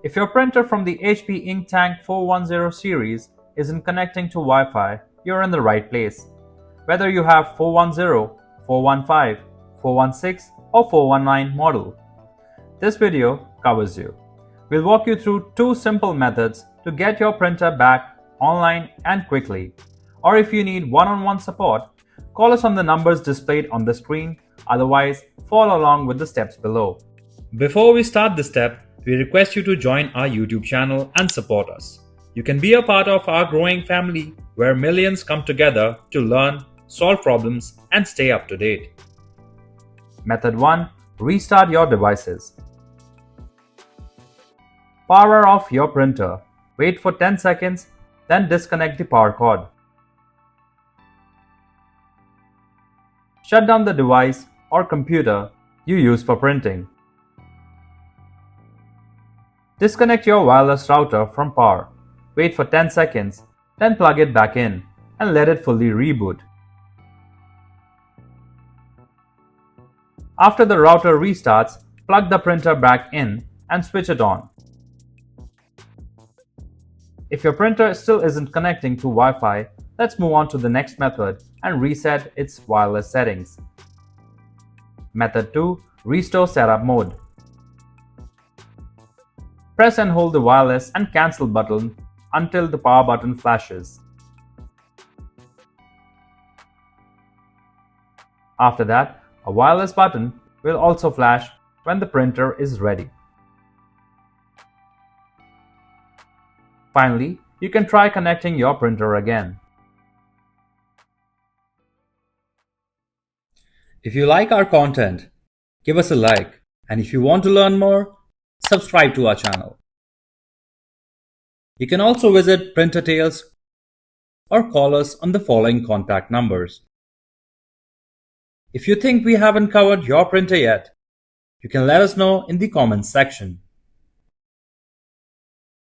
If your printer from the HP Ink Tank 410 series isn't connecting to Wi-Fi, you're in the right place. Whether you have 410, 415, 416 or 419 model, this video covers you. We'll walk you through two simple methods to get your printer back online and quickly. Or if you need one-on-one support, call us on the numbers displayed on the screen. Otherwise, follow along with the steps below. Before we start the step, we request you to join our YouTube channel and support us. You can be a part of our growing family where millions come together to learn, solve problems, and stay up to date. Method 1. Restart your devices. Power off your printer. Wait for 10 seconds, then disconnect the power cord. Shut down the device or computer you use for printing. Disconnect your wireless router from power. Wait for 10 seconds, then plug it back in and let it fully reboot. After the router restarts, plug the printer back in and switch it on. If your printer still isn't connecting to Wi-Fi, let's move on to the next method and reset its wireless settings. Method 2. Restore setup mode. Press and hold the wireless and cancel button until the power button flashes. After that, a wireless button will also flash when the printer is ready. Finally, you can try connecting your printer again. If you like our content, give us a like, and if you want to learn more, subscribe to our channel. You can also visit Printer Tales or call us on the following contact numbers. If you think we haven't covered your printer yet, you can let us know in the comments section.